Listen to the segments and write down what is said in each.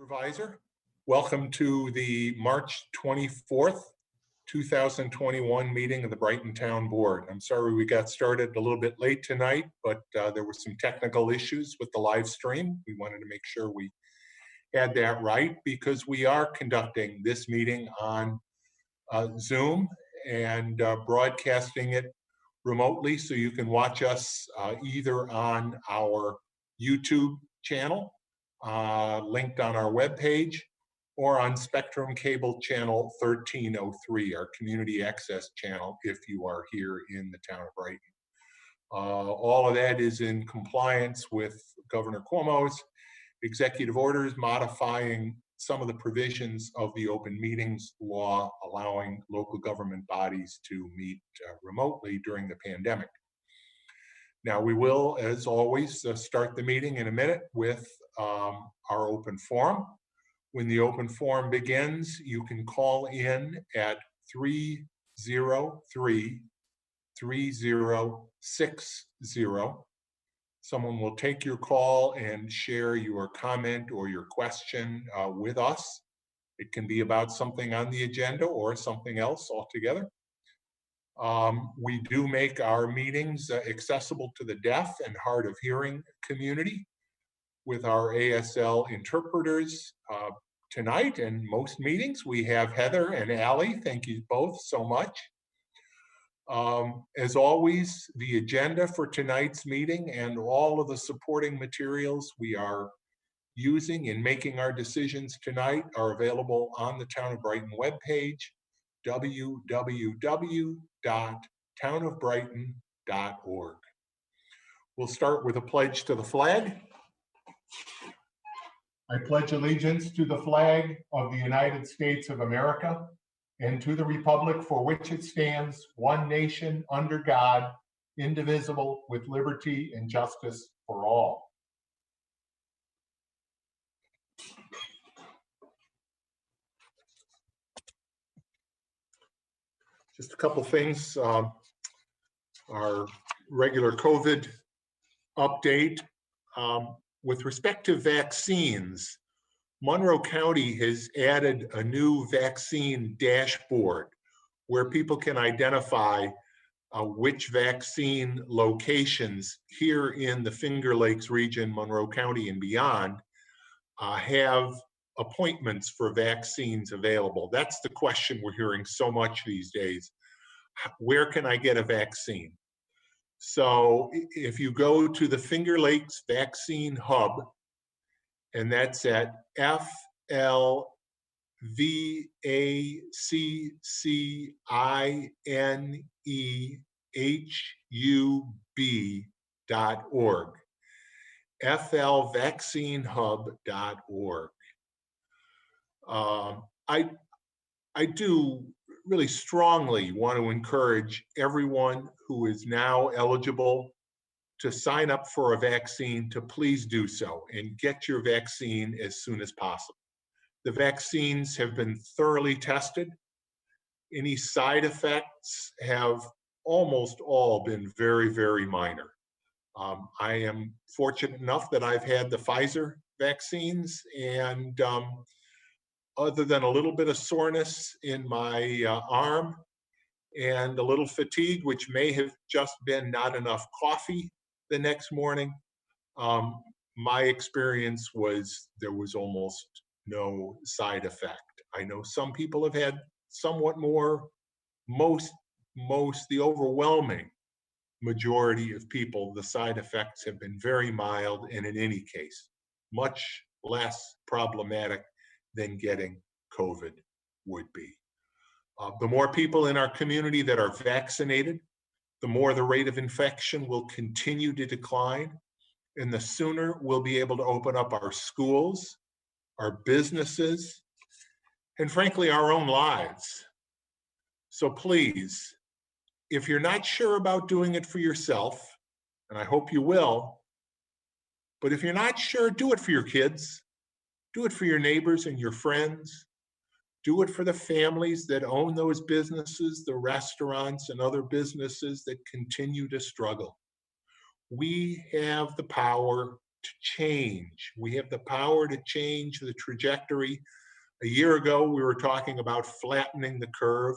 Supervisor. Welcome to the March 24th, 2021 meeting of the Brighton Town Board. I'm sorry we got started a little bit late tonight, but there were some technical issues with the live stream. We wanted to make sure we had that right because we are conducting this meeting on Zoom and broadcasting it remotely, so you can watch us either on our YouTube channel linked on our webpage, or on Spectrum Cable Channel 1303, our community access channel, if you are here in the town of Brighton. All of that is in compliance with Governor Cuomo's executive orders modifying some of the provisions of the open meetings law, allowing local government bodies to meet remotely during the pandemic. Now, we will, as always, start the meeting in a minute with our open forum. When the open forum begins, you can call in at 303-3060. Someone will take your call and share your comment or your question with us. It can be about something on the agenda or something else altogether. We do make our meetings accessible to the deaf and hard of hearing community with our ASL interpreters. Tonight and most meetings, we have Heather and Allie. Thank you both so much. As always, the agenda for tonight's meeting and all of the supporting materials we are using in making our decisions tonight are available on the Town of Brighton webpage, www.townofbrighton.org. We'll start with a pledge to the flag. I pledge allegiance to the flag of the United States of America and to the republic for which it stands, one nation, under God, indivisible, with liberty and justice for all. Just a couple things. Our regular COVID update. With respect to vaccines, Monroe County has added a new vaccine dashboard where people can identify which vaccine locations here in the Finger Lakes region, Monroe County and beyond, have appointments for vaccines available. That's the question we're hearing so much these days. Where can I get a vaccine? So if you go to the Finger Lakes Vaccine Hub, and that's at flvaccinehub.org, flvaccinehub.org. I do really strongly want to encourage everyone who is now eligible to sign up for a vaccine to please do so and get your vaccine as soon as possible. The vaccines have been thoroughly tested. Any side effects have almost all been very, very minor. I am fortunate enough that I've had the Pfizer vaccines, and other than a little bit of soreness in my arm and a little fatigue, which may have just been not enough coffee the next morning, my experience was there was almost no side effect. I know some people have had somewhat more. The overwhelming majority of people, the side effects have been very mild, and in any case, much less problematic than getting COVID would be. The more people in our community that are vaccinated, the more the rate of infection will continue to decline, and the sooner we'll be able to open up our schools, our businesses, and frankly, our own lives. So please, if you're not sure about doing it for yourself, and I hope you will, but if you're not sure, do it for your kids. Do it for your neighbors and your friends. Do it for the families that own those businesses, the restaurants and other businesses that continue to struggle. We have the power to change. We have the power to change the trajectory. A year ago, we were talking about flattening the curve.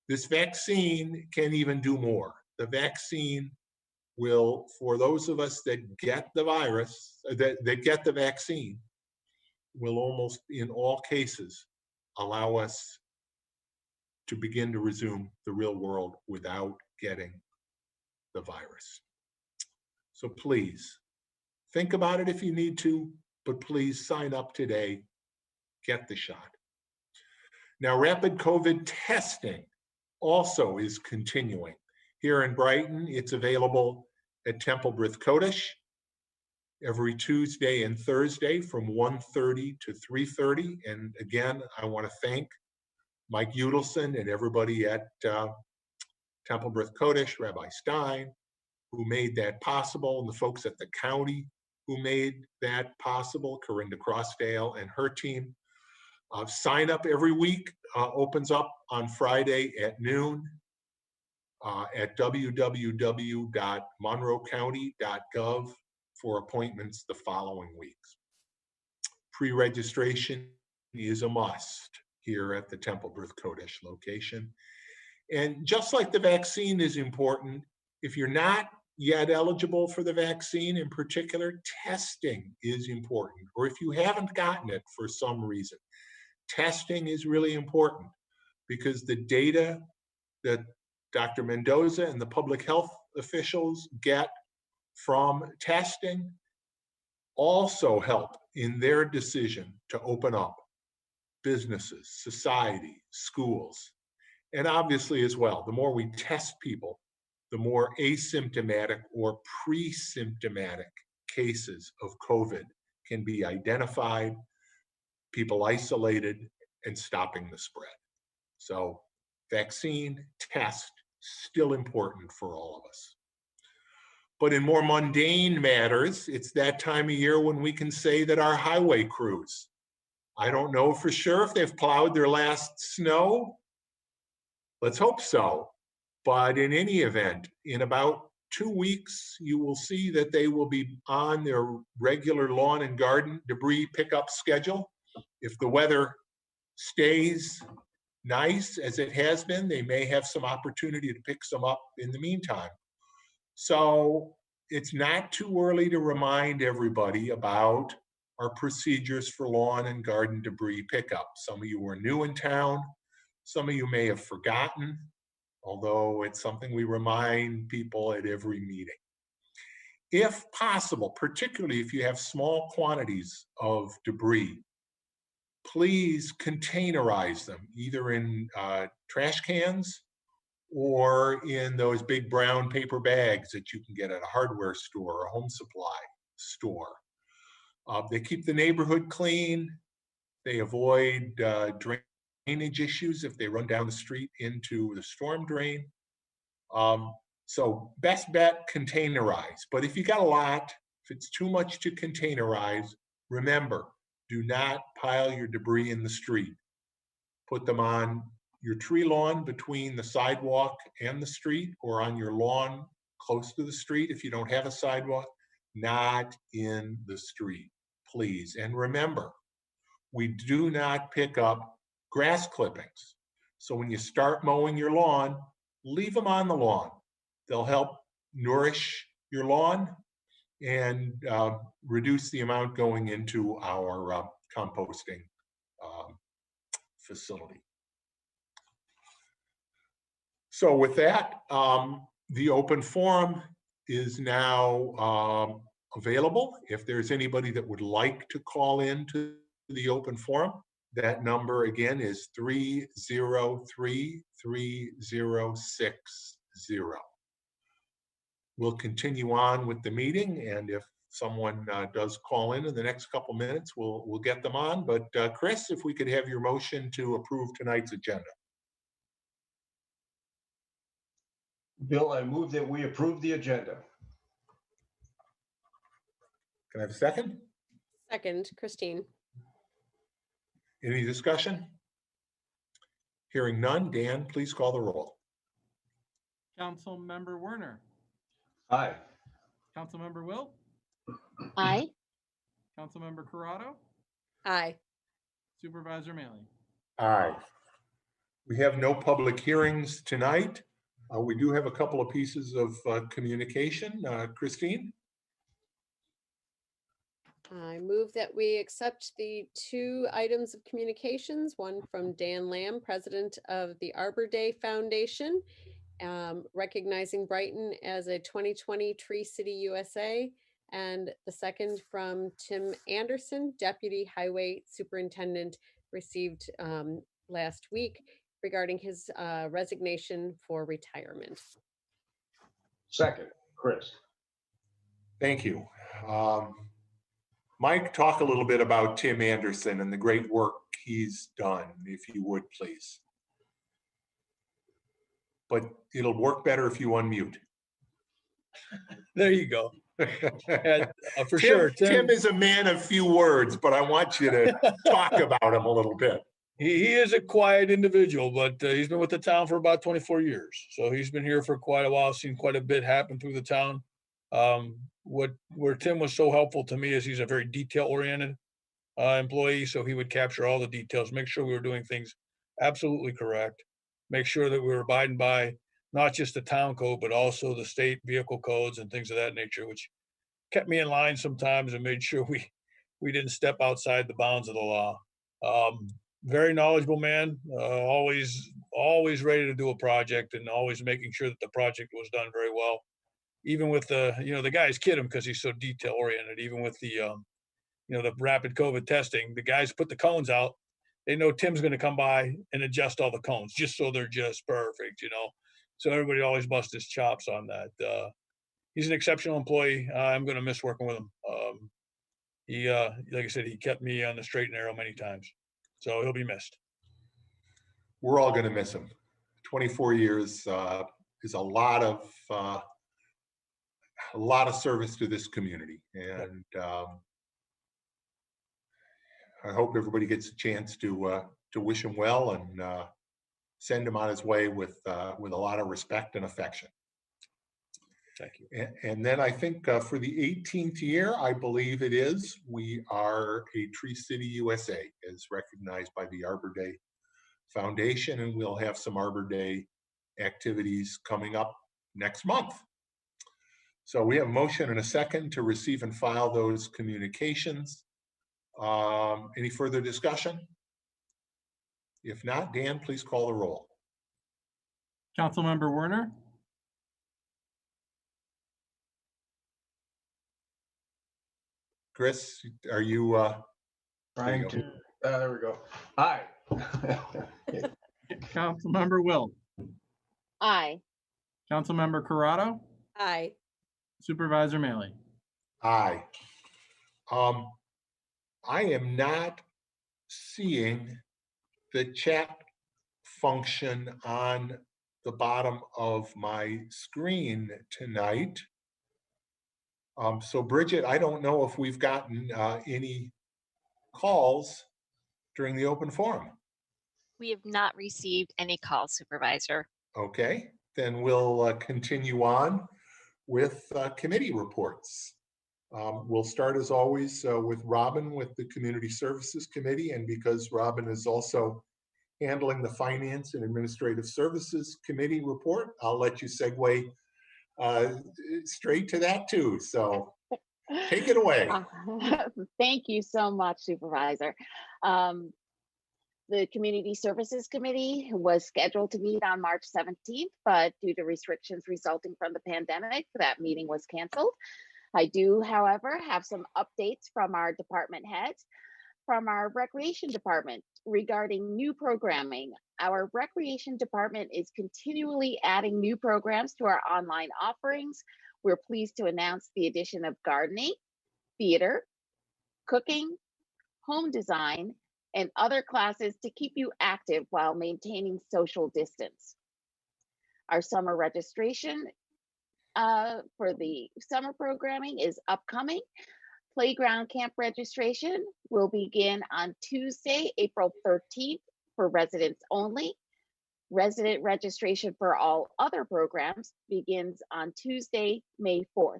This vaccine can even do more. The vaccine will, for those of us that get the virus, that get the vaccine, will almost in all cases allow us to begin to resume the real world without getting the virus. So please, think about it if you need to, but please sign up today, get the shot. Now, rapid COVID testing also is continuing. Here in Brighton, it's available at Temple Brith-Kodesh every Tuesday and Thursday from 1:30 to 3:30. And again, I want to thank Mike Udelson and everybody at Temple Brith-Kodesh, Rabbi Stein, who made that possible, and the folks at the county who made that possible, Corinda Crossdale and her team. Sign up every week, opens up on Friday at noon at www.monroecounty.gov for appointments the following weeks. Pre-registration is a must here at the Temple Brith-Kodesh location. And just like the vaccine is important, if you're not yet eligible for the vaccine in particular, testing is important. Or if you haven't gotten it for some reason, testing is really important because the data that Dr. Mendoza and the public health officials get from testing also help in their decision to open up businesses, society, schools. And obviously as well, the more we test people, the more asymptomatic or pre-symptomatic cases of COVID can be identified, people isolated, and stopping the spread. So vaccine, test, still important for all of us. But in more mundane matters, it's that time of year when we can say that our highway crews, I don't know for sure if they've plowed their last snow. Let's hope so. But in any event, in about 2 weeks, you will see that they will be on their regular lawn and garden debris pickup schedule. If the weather stays nice as it has been, they may have some opportunity to pick some up in the meantime. So it's not too early to remind everybody about our procedures for lawn and garden debris pickup. Some of you are new in town. Some of you may have forgotten, although it's something we remind people at every meeting. If possible, particularly if you have small quantities of debris, please containerize them, either in trash cans or in those big brown paper bags that you can get at a hardware store or a home supply store. They keep the neighborhood clean. They avoid drainage issues if they run down the street into the storm drain. So best bet, containerize. But if you got a lot, if it's too much to containerize, remember, do not pile your debris in the street. Put them on your tree lawn between the sidewalk and the street, or on your lawn close to the street if you don't have a sidewalk, not in the street, please. And remember, we do not pick up grass clippings. So when you start mowing your lawn, leave them on the lawn. They'll help nourish your lawn and reduce the amount going into our composting facility. So with that, the open forum is now available. If there's anybody that would like to call in to the open forum, that number again is 303-3060. We'll continue on with the meeting, and if someone does call in the next couple minutes, we'll get them on. But Chris, if we could have your motion to approve tonight's agenda. Bill, I move that we approve the agenda. Can I have a second? Second, Christine. Any discussion? Hearing none, Dan, please call the roll. Councilmember Werner. Aye. Councilmember Wilt. Aye. Councilmember Corrado, Aye. Supervisor Mealy. Aye. We have no public hearings tonight. We do have a couple of pieces of communication. Christine? I move that we accept the 2 items of communications, one from Dan Lamb, president of the Arbor Day Foundation, recognizing Brighton as a 2020 Tree City USA, and the second from Tim Anderson, Deputy Highway Superintendent, received last week regarding his resignation for retirement. Second, Chris. Thank you. Mike, talk a little bit about Tim Anderson and the great work he's done, if you would, please. But it'll work better if you unmute. There you go. And, for Tim, sure, Tim is a man of few words, but I want you to talk about him a little bit. he is a quiet individual, but he's been with the town for about 24 years. So he's been here for quite a while, seen quite a bit happen through the town. Where Tim was so helpful to me is he's a very detail-oriented employee, so he would capture all the details, make sure we were doing things absolutely correct, make sure that we were abiding by not just the town code, but also the state vehicle codes and things of that nature, which kept me in line sometimes and made sure we didn't step outside the bounds of the law. Very knowledgeable man, always ready to do a project and always making sure that the project was done very well. Even with the guys kid him because he's so detail oriented. Even with the the rapid COVID testing, the guys put the cones out. They know Tim's going to come by and adjust all the cones just so they're just perfect, So everybody always busts his chops on that. He's an exceptional employee. I'm going to miss working with him. He, like I said, he kept me on the straight and narrow many times. So he'll be missed. We're all going to miss him. 24 years is a lot of service to this community, and I hope everybody gets a chance to wish him well and send him on his way with a lot of respect and affection. Thank you. And then I think for the 18th year, I believe it is, we are a Tree City USA, as recognized by the Arbor Day Foundation, and we'll have some Arbor Day activities coming up next month. So we have a motion and a second to receive and file those communications. Any further discussion? If not, Dan, please call the roll. Councilmember Werner, Chris, are you? Trying to, there we go. Aye. Councilmember Wilt, Aye. Councilmember Corrado, Aye. Supervisor Mealy. Aye. I am not seeing the chat function on the bottom of my screen tonight. So Bridget, I don't know if we've gotten any calls during the open forum. We have not received any calls, Supervisor. Okay, then we'll continue on with committee reports. We'll start as always with Robin with the Community Services Committee, and because Robin is also handling the Finance and Administrative Services Committee report, I'll let you segue straight to that too. So take it away. Thank you so much, Supervisor. The Community Services Committee was scheduled to meet on March 17th, but due to restrictions resulting from the pandemic, that meeting was canceled. I do, however, have some updates from our department heads. From our Recreation Department regarding new programming. Our Recreation Department is continually adding new programs to our online offerings. We're pleased to announce the addition of gardening, theater, cooking, home design, and other classes to keep you active while maintaining social distance. Our summer registration for the summer programming is upcoming. Playground camp registration will begin on Tuesday, April 13th for residents only. Resident registration for all other programs begins on Tuesday, May 4th.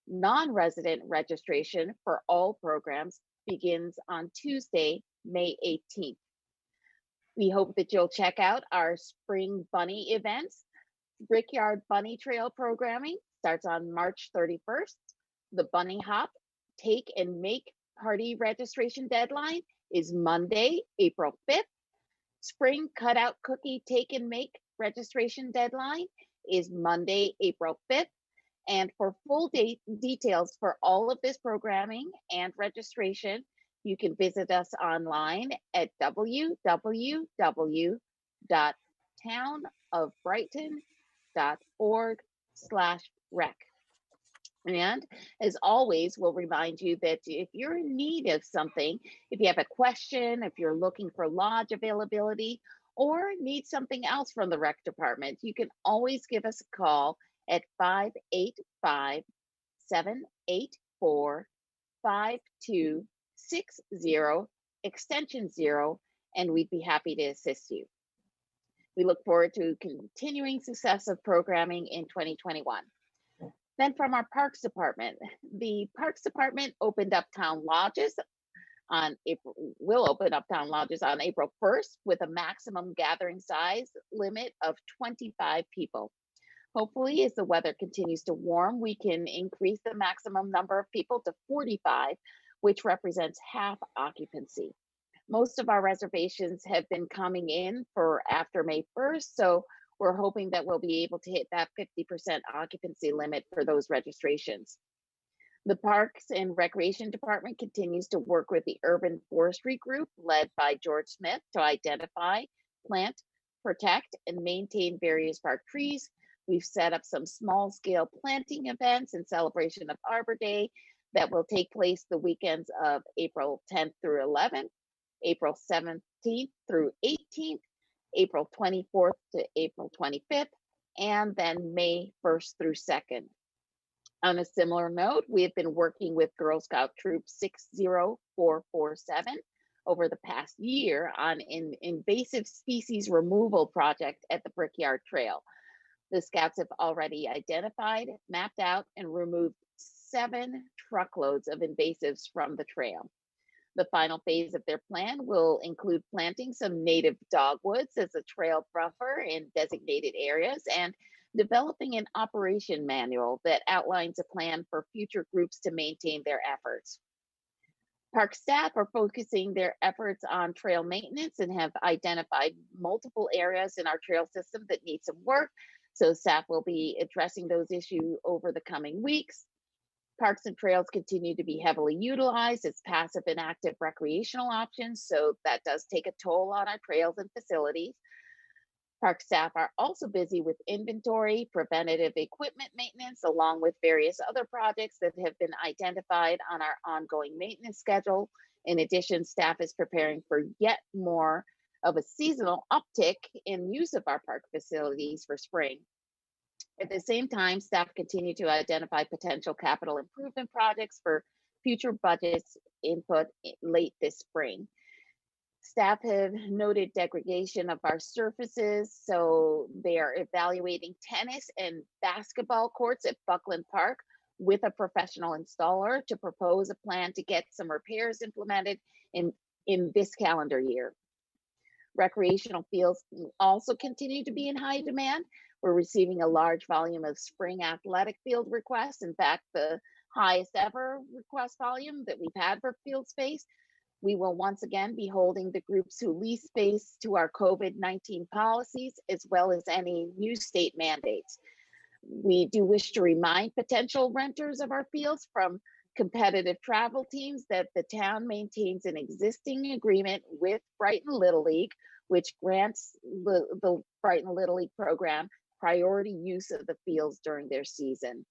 Non-resident registration for all programs begins on Tuesday, May 18th. We hope that you'll check out our Spring Bunny events. Brickyard Bunny Trail programming starts on March 31st. The Bunny Hop Take and Make Party registration deadline is Monday, April 5th. Spring Cutout Cookie Take and Make registration deadline is Monday, April 5th. And for full details for all of this programming and registration, you can visit us online at www.townofbrighton.org/rec. And as always, we'll remind you that if you're in need of something, if you have a question, if you're looking for lodge availability, or need something else from the rec department, you can always give us a call at 585-784-5260, extension 0, and we'd be happy to assist you. We look forward to continuing success of programming in 2021. Then from our Parks Department, the Parks Department opened up town lodges will open up town lodges on April 1st with a maximum gathering size limit of 25 people. Hopefully, as the weather continues to warm, we can increase the maximum number of people to 45, which represents half occupancy. Most of our reservations have been coming in for after May 1st, so we're hoping that we'll be able to hit that 50% occupancy limit for those registrations. The Parks and Recreation Department continues to work with the Urban Forestry Group led by George Smith to identify, plant, protect, and maintain various park trees. We've set up some small scale planting events in celebration of Arbor Day that will take place the weekends of April 10th through 11th, April 17th through 18th, April 24th to April 25th, and then May 1st through 2nd. On a similar note, we have been working with Girl Scout Troop 60447 over the past year on an invasive species removal project at the Brickyard Trail. The Scouts have already identified, mapped out, and removed 7 truckloads of invasives from the trail. The final phase of their plan will include planting some native dogwoods as a trail buffer in designated areas and developing an operation manual that outlines a plan for future groups to maintain their efforts. Park staff are focusing their efforts on trail maintenance and have identified multiple areas in our trail system that need some work, so staff will be addressing those issues over the coming weeks. Parks and trails continue to be heavily utilized as passive and active recreational options, so that does take a toll on our trails and facilities. Park staff are also busy with inventory, preventative equipment maintenance, along with various other projects that have been identified on our ongoing maintenance schedule. In addition, staff is preparing for yet more of a seasonal uptick in use of our park facilities for spring. At the same time, staff continue to identify potential capital improvement projects for future budgets input late this spring. Staff have noted degradation of our surfaces, so they are evaluating tennis and basketball courts at Buckland Park with a professional installer to propose a plan to get some repairs implemented in this calendar year. Recreational fields also continue to be in high demand. We're receiving a large volume of spring athletic field requests. In fact, the highest ever request volume that we've had for field space. We will once again be holding the groups who lease space to our COVID-19 policies, as well as any new state mandates. We do wish to remind potential renters of our fields from competitive travel teams that the town maintains an existing agreement with Brighton Little League, which grants the Brighton Little League program priority use of the fields during their season.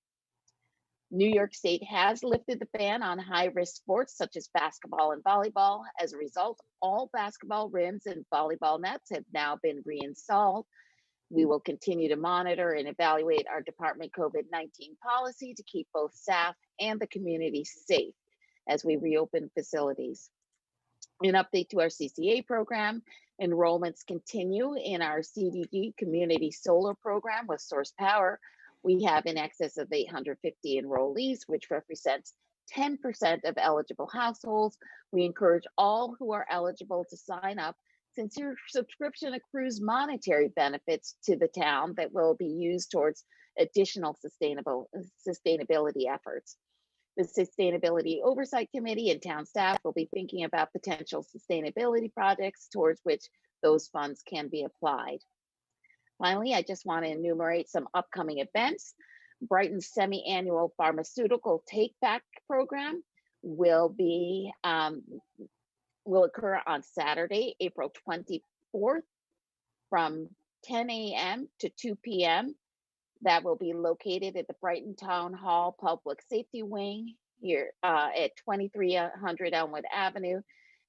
New York State has lifted the ban on high-risk sports such as basketball and volleyball. As a result, all basketball rims and volleyball nets have now been reinstalled. We will continue to monitor and evaluate our department COVID-19 policy to keep both staff and the community safe as we reopen facilities. An update to our CCA program, enrollments continue in our CDG community solar program with Source Power. We have in excess of 850 enrollees, which represents 10% of eligible households. We encourage all who are eligible to sign up, since your subscription accrues monetary benefits to the town that will be used towards additional sustainability efforts. The Sustainability Oversight Committee and town staff will be thinking about potential sustainability projects towards which those funds can be applied. Finally, I just want to enumerate some upcoming events. Brighton's semi-annual pharmaceutical take-back program will occur on Saturday, April 24th from 10 a.m. to 2 p.m. That will be located at the Brighton Town Hall Public Safety Wing here at 2300 Elmwood Avenue.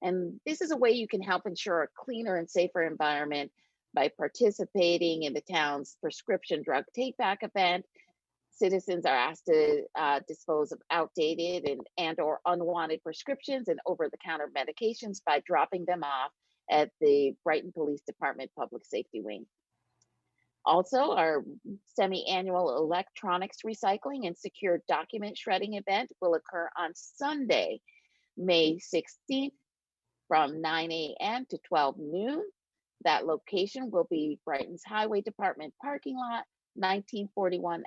And this is a way you can help ensure a cleaner and safer environment by participating in the town's prescription drug take-back event. Citizens are asked to dispose of outdated and or unwanted prescriptions and over-the-counter medications by dropping them off at the Brighton Police Department Public Safety Wing. Also, our semi-annual electronics recycling and secure document shredding event will occur on Sunday, May 16th from 9 a.m. to 12 noon. That location will be Brighton's Highway Department parking lot, 1941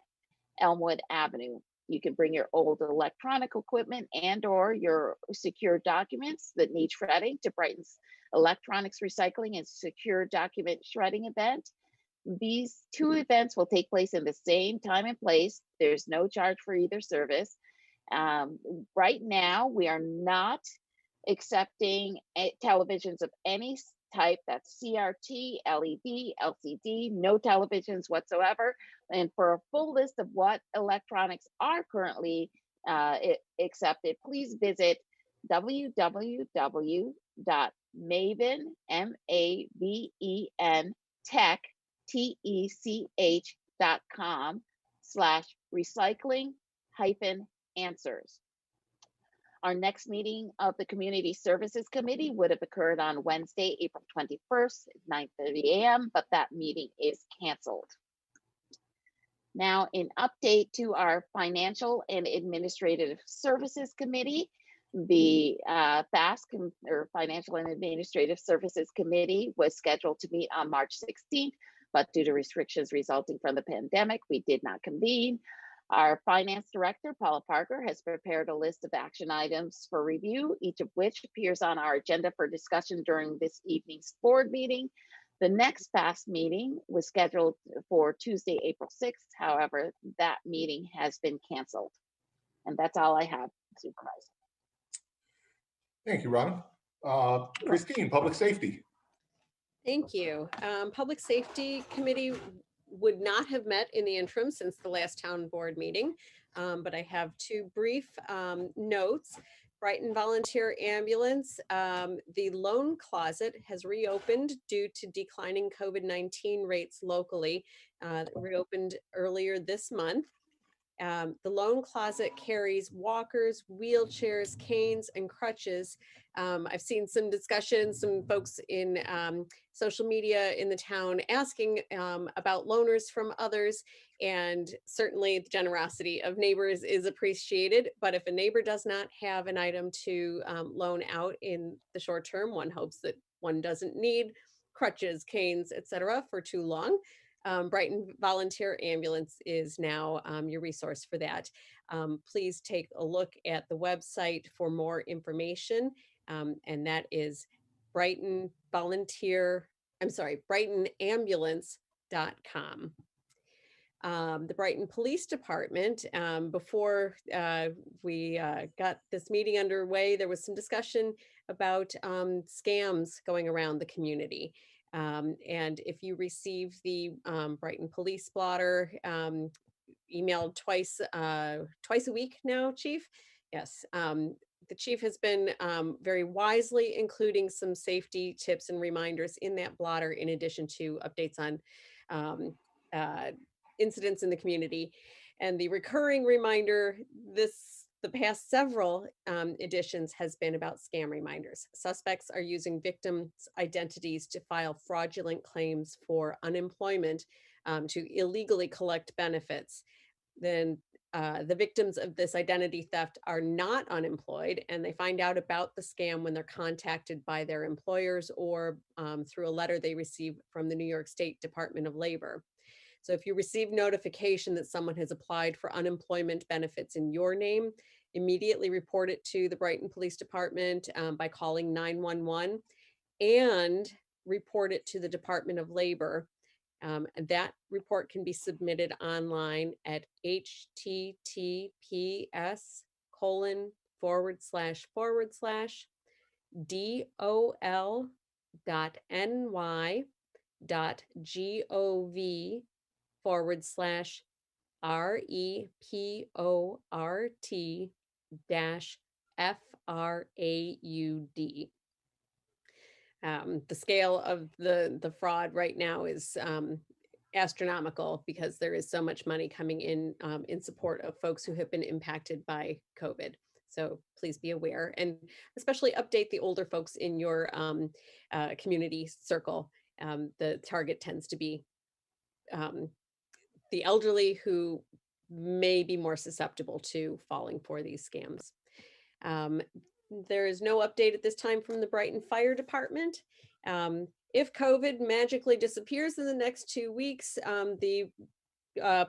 Elmwood Avenue. You can bring your old electronic equipment and or your secure documents that need shredding to Brighton's electronics recycling and secure document shredding event. These two events will take place in the same time and place. There's no charge for either service. Right now, we are not accepting televisions of any type. That's CRT, LED, LCD, no televisions whatsoever. And for a full list of what electronics are currently accepted, please visit www.maventech.com/recycling-answers. Our next meeting of the Community Services Committee would have occurred on Wednesday, April 21st, at 9:30 a.m., but that meeting is canceled. Now, an update to our Financial and Administrative Services Committee. The FASC, or Financial and Administrative Services Committee, was scheduled to meet on March 16th, but due to restrictions resulting from the pandemic, we did not convene. Our Finance Director, Paula Parker, has prepared a list of action items for review, each of which appears on our agenda for discussion during this evening's board meeting. The next FAST meeting was scheduled for Tuesday, April 6th. However, that meeting has been canceled. And that's all I have, Supervisor. Thank you, Robin. Christine, Public Safety. Thank you. Public Safety Committee would not have met in the interim since the last town board meeting, but I have two brief notes. Brighton Volunteer Ambulance, the loan closet has reopened due to declining COVID-19 rates locally, reopened earlier this month. The loan closet carries walkers, wheelchairs, canes, and crutches. I've seen some discussion, some folks in social media in the town asking about loaners from others, and certainly the generosity of neighbors is appreciated. But if a neighbor does not have an item to loan out in the short term, one hopes that one doesn't need crutches, canes, etc. for too long. Brighton Volunteer Ambulance is now your resource for that. Please take a look at the website for more information, and that is BrightonAmbulance.com. The Brighton Police Department, before we got this meeting underway, there was some discussion about scams going around the community. And if you receive the Brighton Police Blotter emailed twice a week now, Chief, yes, the Chief has been very wisely including some safety tips and reminders in that blotter, in addition to updates on incidents in the community. And the recurring reminder the past several editions has been about scam reminders. Suspects are using victims' identities to file fraudulent claims for unemployment to illegally collect benefits, then the victims of this identity theft are not unemployed, and they find out about the scam when they're contacted by their employers or through a letter they receive from the New York State Department of Labor. So if you receive notification that someone has applied for unemployment benefits in your name, immediately report it to the Brighton Police Department by calling 911 and report it to the Department of Labor. That report can be submitted online at dol.ny.gov/FRAUD. The scale of the fraud right now is astronomical because there is so much money coming in support of folks who have been impacted by COVID. So please be aware, and especially update the older folks in your community circle. The target tends to be the elderly, who may be more susceptible to falling for these scams. There is no update at this time from the Brighton Fire Department. If COVID magically disappears in the next 2 weeks, the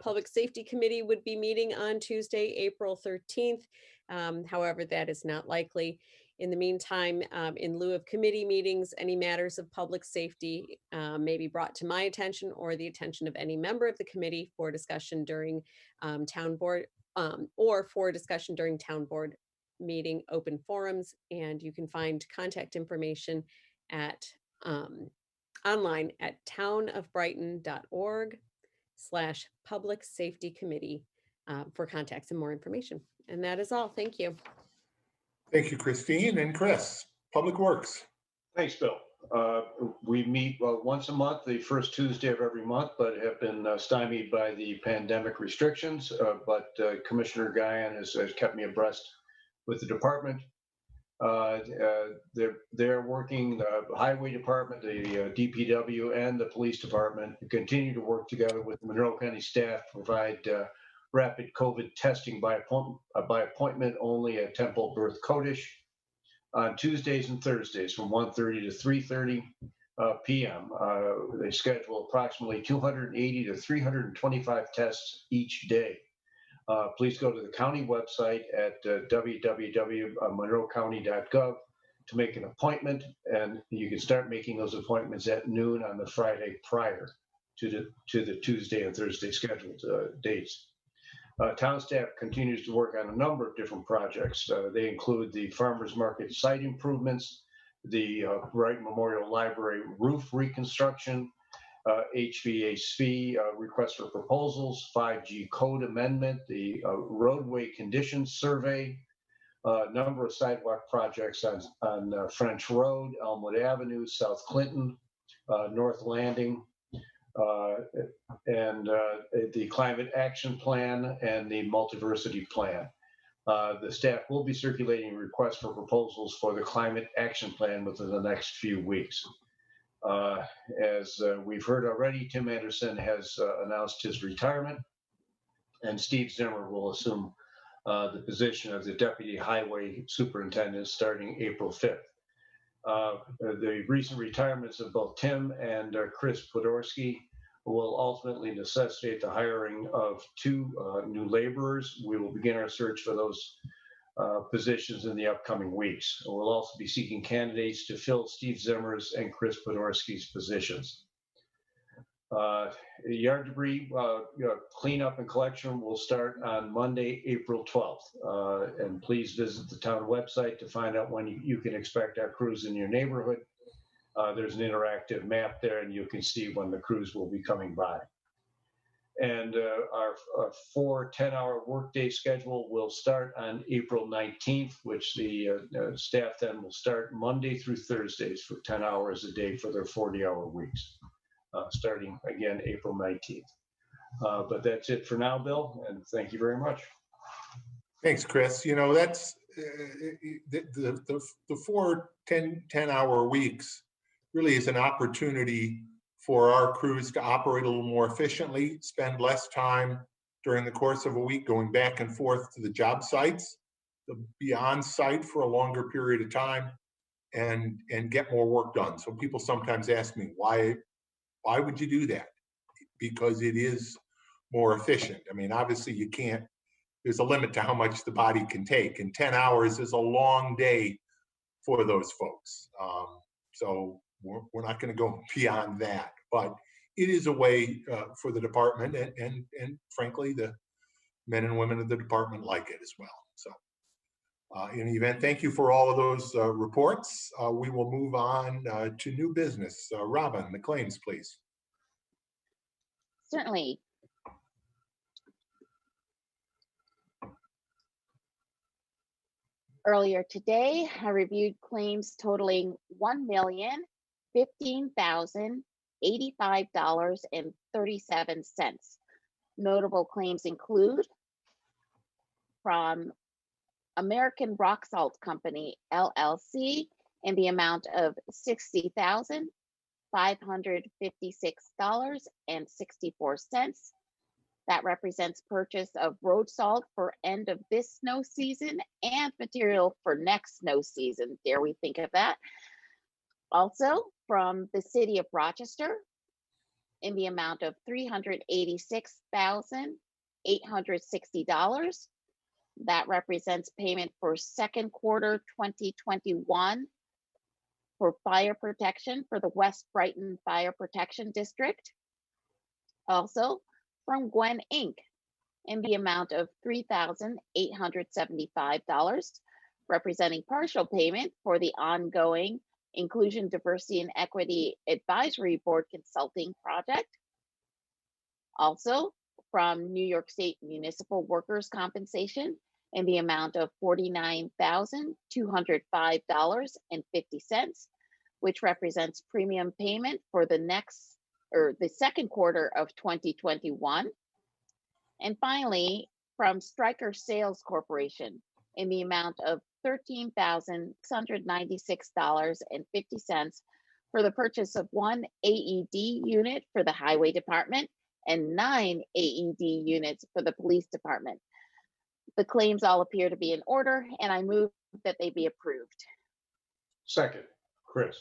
Public Safety Committee would be meeting on Tuesday, April 13th. However, that is not likely. In the meantime, in lieu of committee meetings, any matters of public safety may be brought to my attention or the attention of any member of the committee for discussion during town board meeting open forums. And you can find contact information at online at townofbrighton.org/public safety committee for contacts and more information. And that is all. Thank you. Thank you, Christine. And Chris, Public Works. Thanks, Bill. We meet once a month, the first Tuesday of every month, but have been stymied by the pandemic restrictions. But Commissioner Guyan has kept me abreast with the department. They're working, the Highway Department, the DPW, and the Police Department continue to work together with the Monroe County staff to provide rapid COVID testing by appointment only at Temple Birth Codish on Tuesdays and Thursdays from 1:30 to 3:30 p.m. They schedule approximately 280 to 325 tests each day. Please go to the county website at www.monroecounty.gov to make an appointment, and you can start making those appointments at noon on the Friday prior to the Tuesday and Thursday scheduled dates. Town staff continues to work on a number of different projects. They include the farmers market site improvements, the Brighton Memorial Library roof reconstruction, HVAC request for proposals, 5G code amendment, the roadway conditions survey, a number of sidewalk projects on French Road, Elmwood Avenue, South Clinton, North Landing, and the Climate Action Plan and the Multiversity Plan. The staff will be circulating requests for proposals for the Climate Action Plan within the next few weeks. As we've heard already, Tim Anderson has announced his retirement, and Steve Zimmer will assume the position of the Deputy Highway Superintendent starting April 5th. The recent retirements of both Tim and Chris Podorski will ultimately necessitate the hiring of 2 new laborers. We will begin our search for those positions in the upcoming weeks. We'll also be seeking candidates to fill Steve Zimmer's and Chris Podorski's positions. Yard debris cleanup and collection will start on Monday, April 12th. And please visit the town website to find out when you can expect our crews in your neighborhood. There's an interactive map there, and you can see when the crews will be coming by. And our 4 10-hour workday schedule will start on April 19th, which the staff then will start Monday through Thursdays for 10 hours a day for their 40-hour weeks, starting again April 19th. But that's it for now, Bill, and thank you very much. Thanks, Chris. You know, that's the 4 10-hour weeks really is an opportunity for our crews to operate a little more efficiently, spend less time during the course of a week going back and forth to the job sites, to be on site for a longer period of time and get more work done. So people sometimes ask me, why would you do that? Because it is more efficient. I mean, obviously you can't, there's a limit to how much the body can take, and 10 hours is a long day for those folks. So we're not going to go beyond that, but it is a way for the department, and frankly, the men and women of the department like it as well. So in the event, thank you for all of those reports. We will move on to new business. Robin, the claims, please. Certainly. Earlier today, I reviewed claims totaling $1,015,085.37. Notable claims include from American Rock Salt Company, LLC, in the amount of $60,556.64. That represents purchase of road salt for end of this snow season and material for next snow season. Dare we think of that? Also, from the City of Rochester, in the amount of $386,860. That represents payment for second quarter 2021 for fire protection for the West Brighton Fire Protection District. Also, from Gwen Inc. in the amount of $3,875, representing partial payment for the ongoing Inclusion, Diversity, and Equity Advisory Board Consulting Project. Also, from New York State Municipal Workers' Compensation in the amount of $49,205.50, which represents premium payment for the second quarter of 2021. And finally, from Stryker Sales Corporation in the amount of $13,696.50 for the purchase of 1 AED unit for the Highway Department and 9 AED units for the Police Department. The claims all appear to be in order, and I move that they be approved. Second, Chris.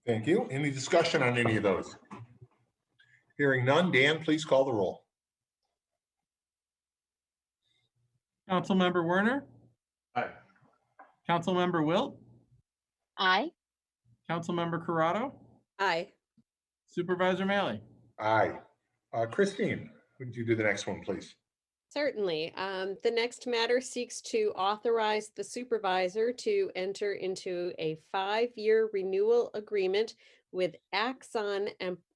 Thank you. Any discussion on any of those? Hearing none, Dan, please call the roll. Councilmember Werner, Aye. Councilmember Wilt, Aye. Councilmember Corrado, Aye. Supervisor Maley. Aye. Christine, would you do the next one, please? Certainly. The next matter seeks to authorize the supervisor to enter into a 5-year renewal agreement with Axon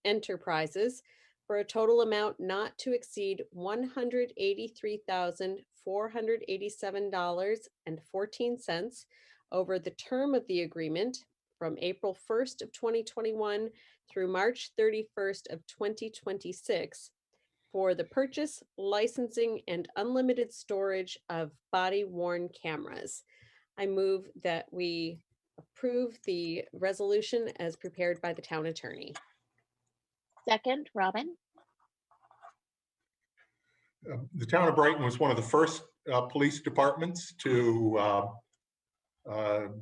Enterprises for a total amount not to exceed $183,487.14 over the term of the agreement from April 1st of 2021 through March 31st of 2026 for the purchase, licensing, and unlimited storage of body-worn cameras. I move that we approve the resolution as prepared by the town attorney. Second, Robin. The town of Brighton was one of the first police departments to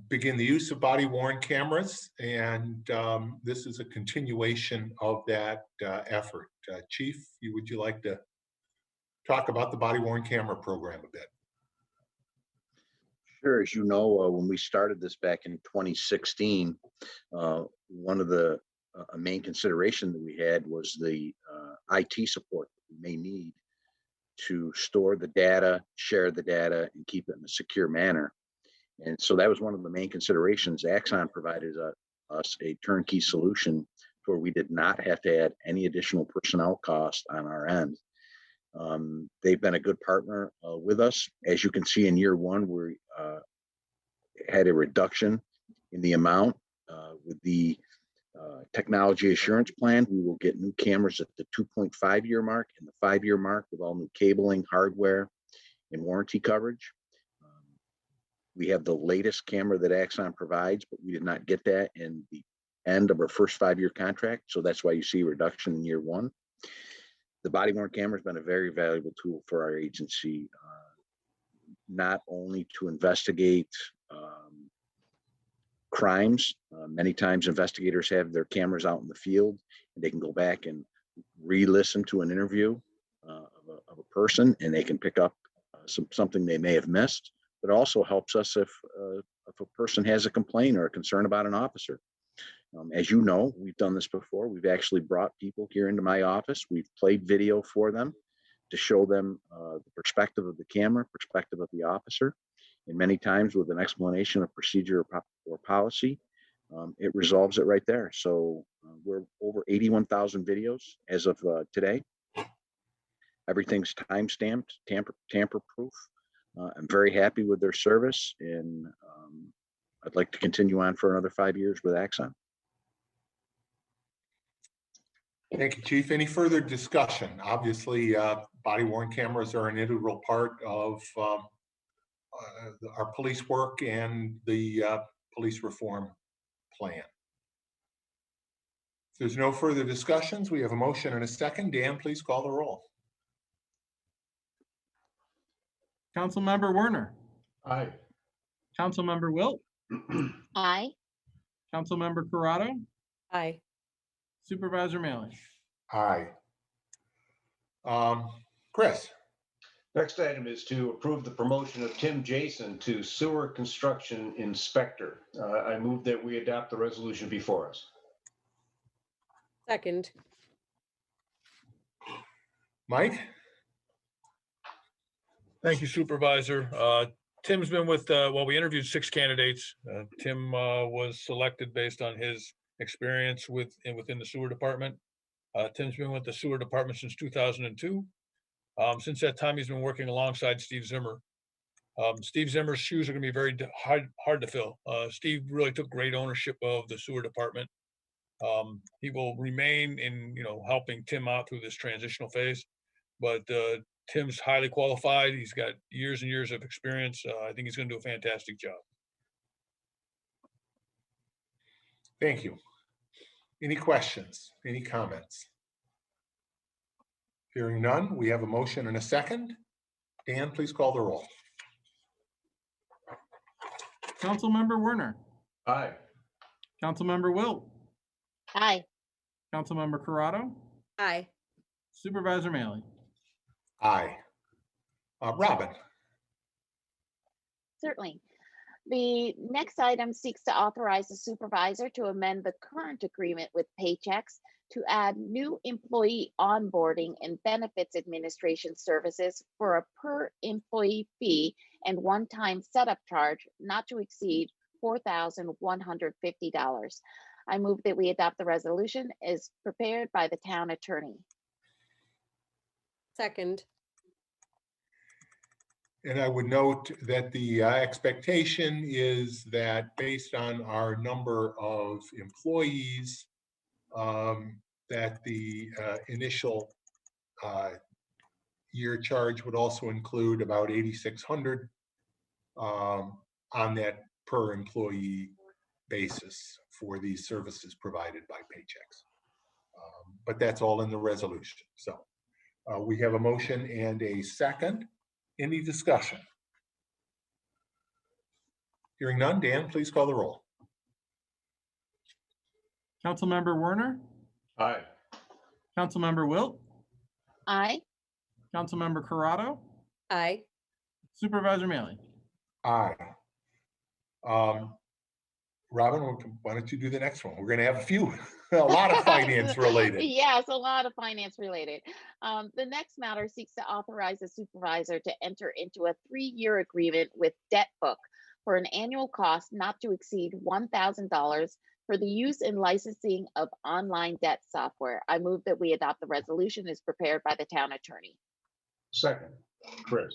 begin the use of body-worn cameras, and this is a continuation of that effort. Chief, would you like to talk about the body-worn camera program a bit? Sure. As you know, when we started this back in 2016, one of the main consideration that we had was the IT support that we may need to store the data, share the data, and keep it in a secure manner. And so that was one of the main considerations. Axon provided us a turnkey solution where we did not have to add any additional personnel cost on our end. They've been a good partner with us. As you can see in year one, we had a reduction in the amount. With the technology assurance plan, we will get new cameras at the 2.5-year mark and the 5-year mark with all new cabling, hardware, and warranty coverage. We have the latest camera that Axon provides, but we did not get that in the end of our first 5-year contract. So that's why you see a reduction in year 1. The body-worn camera has been a very valuable tool for our agency, not only to investigate crimes. Many times investigators have their cameras out in the field and they can go back and re-listen to an interview of a person, and they can pick up something they may have missed. But it also helps us if a person has a complaint or a concern about an officer. As you know, we've done this before. We've actually brought people here into my office. We've played video for them to show them the perspective of the camera, perspective of the officer. And many times with an explanation of procedure or policy, it resolves it right there. So we're over 81,000 videos as of today. Everything's time-stamped, tamper-proof. I'm very happy with their service, and I'd like to continue on for another 5 years with Axon. Thank you, Chief. Any further discussion? Obviously, body-worn cameras are an integral part of our police work and the police reform plan. If there's no further discussions, we have a motion and a second. Dan, please call the roll. Councilmember Werner, Aye. Councilmember Wilt, Aye. Councilmember Corrado, Aye. Supervisor Maley. Aye. Chris? Next item is to approve the promotion of Tim Jason to Sewer Construction Inspector. I move that we adopt the resolution before us. Second. Mike? Thank you, Supervisor. Tim's been with, we interviewed 6 candidates. Tim was selected based on his experience within the sewer department. Tim's been with the sewer department since 2002. Since that time, he's been working alongside Steve Zimmer. Steve Zimmer's shoes are going to be very hard to fill. Steve really took great ownership of the sewer department. He will remain in, helping Tim out through this transitional phase. But Tim's highly qualified. He's got years and years of experience. I think he's going to do a fantastic job. Thank you. Any questions? Any comments? Hearing none, we have a motion and a second. Dan, please call the roll. Councilmember Werner, Aye. Councilmember Wilt, Aye. Councilmember Corrado, Aye. Supervisor Maley. Aye. Robin? Certainly. The next item seeks to authorize the supervisor to amend the current agreement with Paychecks to add new employee onboarding and benefits administration services for a per employee fee and one-time setup charge not to exceed $4,150. I move that we adopt the resolution as prepared by the town attorney. Second. And I would note that the expectation is that based on our number of employees, that the initial year charge would also include about $8,600 on that per employee basis for these services provided by Paychecks. But that's all in the resolution. So we have a motion and a second. Any discussion? Hearing none, Dan, please call the roll. Councilmember Werner, Aye. Councilmember Wilt, Aye. Councilmember Corrado, Aye. Supervisor Maley. Aye. Robin, why don't you do the next one? We're going to have a lot of finance related. Yes, a lot of finance related. The next matter seeks to authorize the supervisor to enter into a 3-year agreement with DebtBook for an annual cost not to exceed $1,000 for the use and licensing of online debt software. I move that we adopt the resolution as prepared by the town attorney. Second. Chris.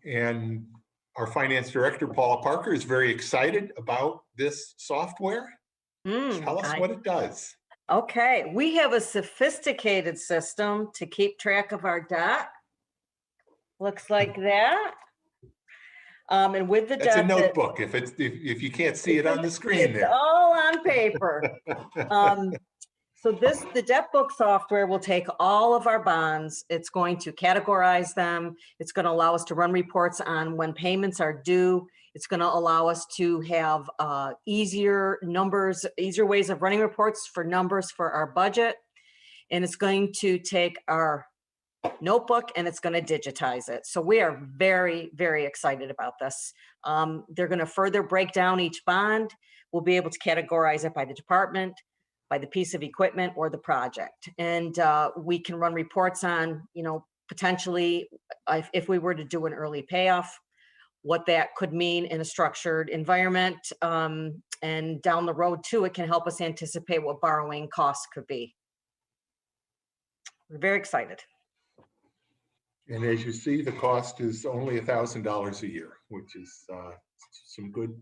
And our finance director, Paula Parker, is very excited about this software. Tell us what it does. Okay, we have a sophisticated system to keep track of our debt. Looks like that. And with the That's a debt. that- notebook. If you can't see it on the screen It's there. all on paper. So the debt book software will take all of our bonds. It's going to categorize them. It's going to allow us to run reports on when payments are due. It's going to allow us to have easier ways of running reports for numbers for our budget. And it's going to take our notebook and it's going to digitize it. So we are very, very excited about this. They're going to further break down each bond. We'll be able to categorize it by the department, by the piece of equipment or the project. And we can run reports on, potentially if we were to do an early payoff, what that could mean in a structured environment. And down the road too, it can help us anticipate what borrowing costs could be. We're very excited. And as you see, the cost is only $1,000 a year, which is some good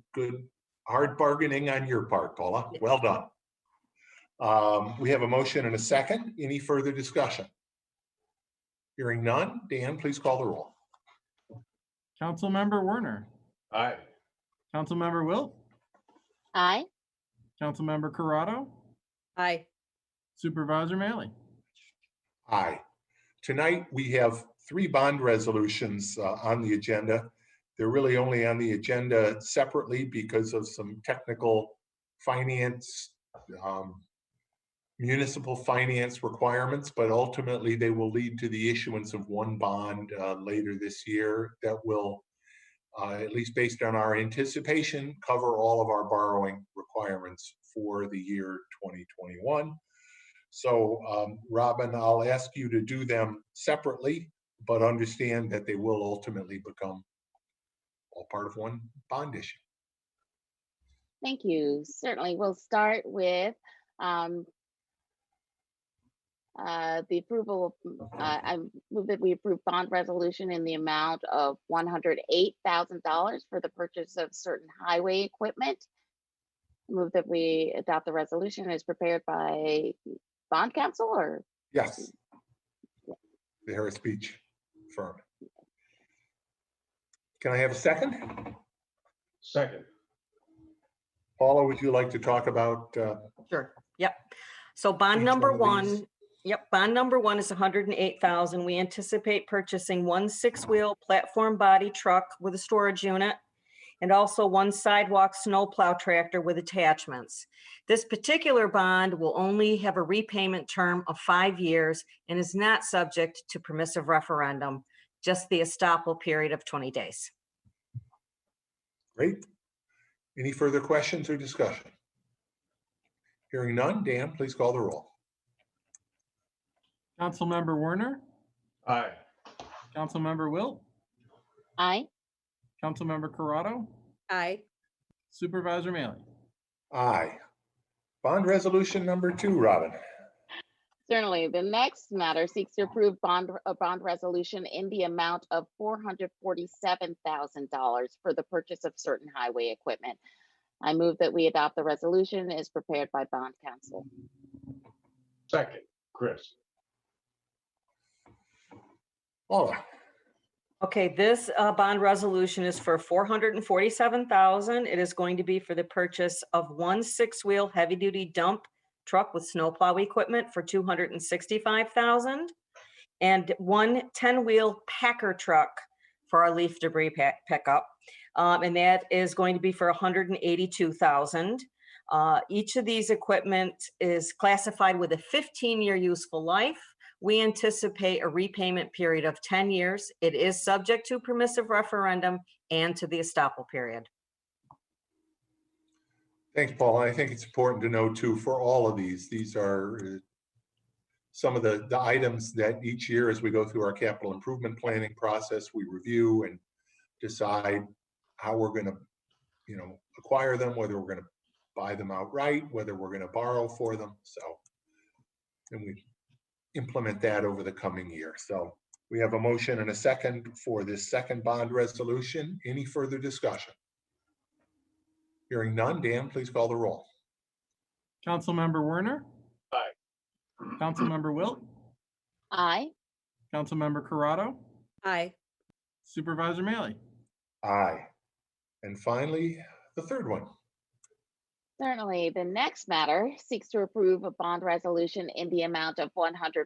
hard bargaining on your part, Paula. Well done. We have a motion and a second. Any further discussion? Hearing none. Dan, please call the roll. Councilmember Werner, Aye. Councilmember Wilt, Aye. Councilmember Corrado, Aye. Supervisor Maley. Aye. Tonight, we have 3 bond resolutions on the agenda. They're really only on the agenda separately because of some technical finance, municipal finance requirements, but ultimately they will lead to the issuance of 1 bond later this year that will, at least based on our anticipation, cover all of our borrowing requirements for the year 2021. So, Robin, I'll ask you to do them separately, but understand that they will ultimately become all part of 1 bond issue. Thank you. Certainly. We'll start with the approval. I move that we approve bond resolution in the amount of $108,000 for the purchase of certain highway equipment. Move that we adopt the resolution as prepared by bond counsel, or? Yes. The Harris Beach firm. Can I have a second? Second. Paula, would you like to talk about? Sure. Yep. So bond Each number one of these. 1. Yep. Bond number 1 is $108,000. We anticipate purchasing 1 6-wheel platform body truck with a storage unit and also 1 sidewalk snowplow tractor with attachments. This particular bond will only have a repayment term of 5 years and is not subject to permissive referendum, just the estoppel period of 20 days. Great. Any further questions or discussion? Hearing none. Dan, please call the roll. Councilmember Werner, Aye. Councilmember Wilt, Aye. Councilmember Corrado, Aye. Supervisor Maley. Aye. Bond resolution number 2, Robin. Certainly. The next matter seeks to approve a bond resolution in the amount of $447,000 for the purchase of certain highway equipment. I move that we adopt the resolution as prepared by bond counsel. Second. Chris. Paula. Okay, this bond resolution is for $447,000. It is going to be for the purchase of 1 6-wheel heavy-duty dump truck with snowplow equipment for $265,000 and 1 10-wheel packer truck for our leaf debris pickup. And that is going to be for $182,000. Each of these equipment is classified with a 15-year useful life. We anticipate a repayment period of 10 years. It is subject to permissive referendum and to the estoppel period. Thanks, Paul. I think it's important to know too, for all of these are some of the items that each year as we go through our capital improvement planning process, we review and decide how we're going to, acquire them, whether we're going to buy them outright, whether we're going to borrow for them. So, and we implement that over the coming year. So we have a motion and a second for this second bond resolution. Any further discussion? Hearing none. Dan, please call the roll. Councilmember Werner, Aye. Councilmember Wilt, Aye. Councilmember Corrado, Aye. Supervisor Maley. Aye. And finally, the third one. Certainly, the next matter seeks to approve a bond resolution in the amount of $145,000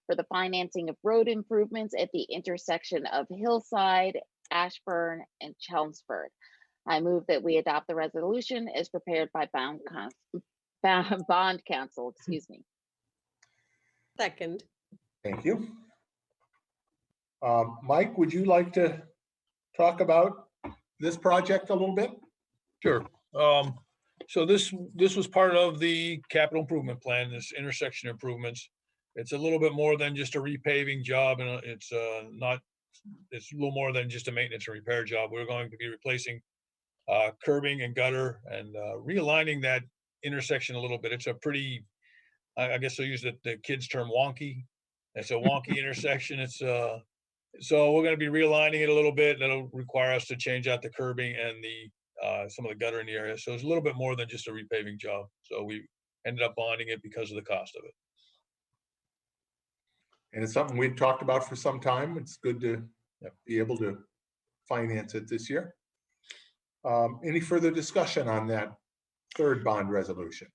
for the financing of road improvements at the intersection of Hillside, Ashburn, and Chelmsford. I move that we adopt the resolution as prepared by bond counsel, excuse me. Second. Thank you. Mike, would you like to talk about this project a little bit? Sure. So this was part of the capital improvement plan, this intersection improvements. It's a little bit more than just a repaving job, and it's a little more than just a maintenance and repair job. We're going to be replacing curbing and gutter and realigning that intersection a little bit. It's a pretty, I guess I'll use the kids' term, wonky. It's a wonky intersection. It's so we're going to be realigning it a little bit. That'll require us to change out the curbing and some of the gutter in the area. So it's a little bit more than just a repaving job. So we ended up bonding it because of the cost of it. And it's something we've talked about for some time. It's good to be able to finance it this year. Any further discussion on that third bond resolution?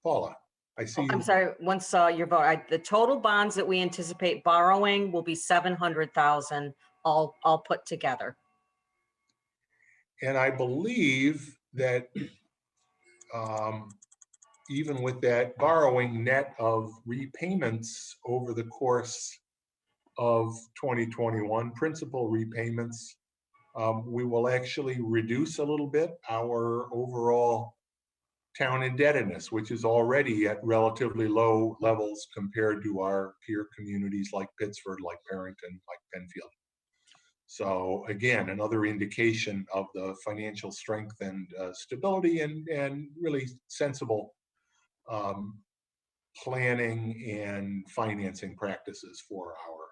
Paula, I see you. I'm sorry, once your vote, the total bonds that we anticipate borrowing will be 700,000 all put together. And I believe that even with that borrowing net of repayments over the course of 2021, principal repayments, we will actually reduce a little bit our overall town indebtedness, which is already at relatively low levels compared to our peer communities like Pittsford, like Barrington, like Penfield. So again, another indication of the financial strength and stability and really sensible planning and financing practices for our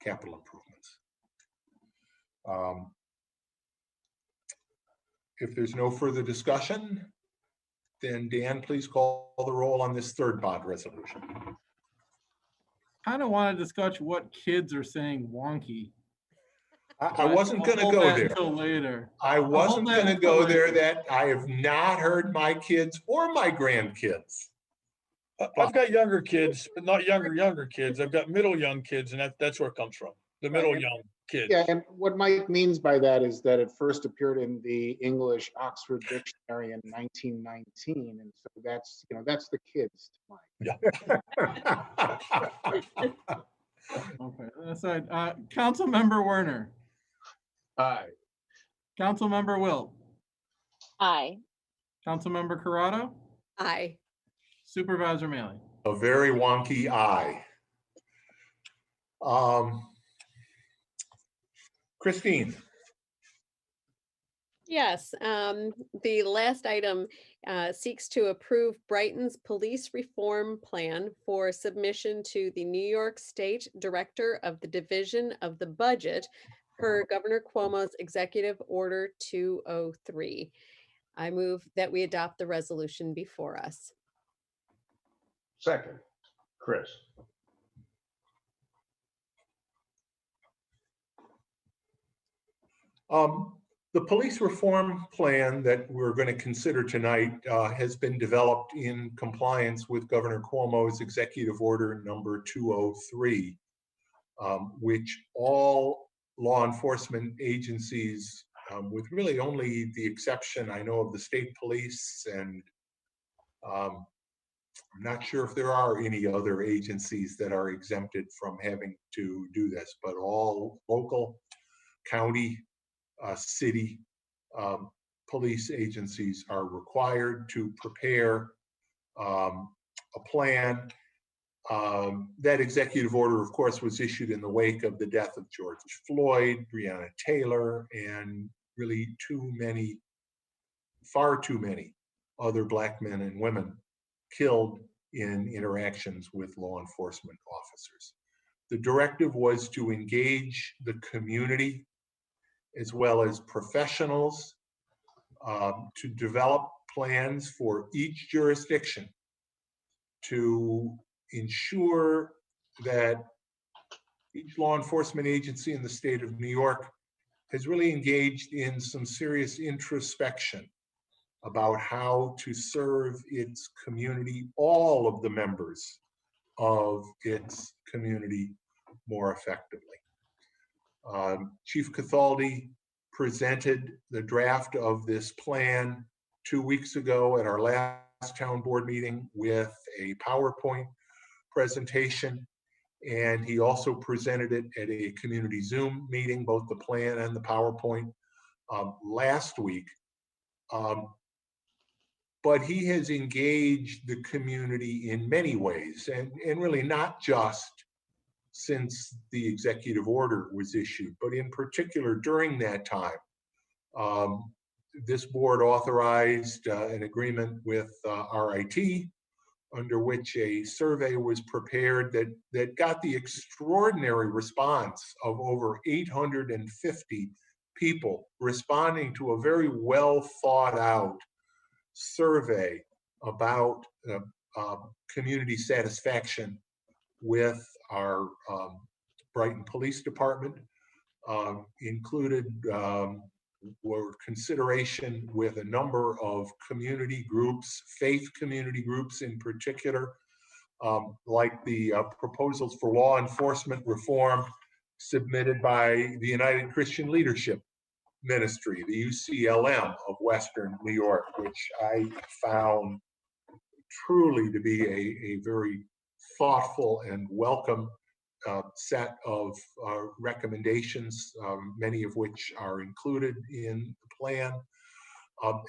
capital improvements. If there's no further discussion, then Dan, please call the roll on this third bond resolution. I don't want to discuss what kids are saying wonky. I wasn't going to go there until later. I wasn't going to go there. That I have not heard my kids or my grandkids. I've got younger kids, but not younger kids. I've got middle young kids, and that's where it comes from. The middle young kids. Yeah, and what Mike means by that is that it first appeared in the English Oxford Dictionary in 1919, and so that's the kids to Mike. Yeah. Okay, that's right. Councilmember Werner. Aye. Councilmember Wilt. Aye. Councilmember Corrado. Aye. Supervisor Maley. A very wonky eye. Christine. Yes, the last item seeks to approve Brighton's police reform plan for submission to the New York State Director of the Division of the Budget per Governor Cuomo's Executive Order 203. I move that we adopt the resolution before us. Second, Chris. The police reform plan that we're going to consider tonight has been developed in compliance with Governor Cuomo's Executive Order number 203, which all law enforcement agencies, with really only the exception I know of the state police, and I'm not sure if there are any other agencies that are exempted from having to do this, but all local, county, city police agencies are required to prepare a plan. That executive order, of course, was issued in the wake of the death of George Floyd, Breonna Taylor, and really far too many other Black men and women killed in interactions with law enforcement officers. The directive was to engage the community as well as professionals to develop plans for each jurisdiction to ensure that each law enforcement agency in the state of New York has really engaged in some serious introspection about how to serve its community, all of the members of its community, more effectively. Chief Cathaldi presented the draft of this plan 2 weeks ago at our last town board meeting with a PowerPoint presentation, and he also presented it at a community Zoom meeting, both the plan and the PowerPoint, last week. But he has engaged the community in many ways, and really not just since the executive order was issued, but in particular during that time. This board authorized an agreement with RIT, under which a survey was prepared that got the extraordinary response of over 850 people responding to a very well thought out survey about community satisfaction with our Brighton Police Department. Included were consideration with a number of community groups, faith community groups in particular, like the proposals for law enforcement reform submitted by the United Christian Leadership Ministry, the UCLM of Western New York, which I found truly to be a very thoughtful and welcome set of recommendations, many of which are included in the plan,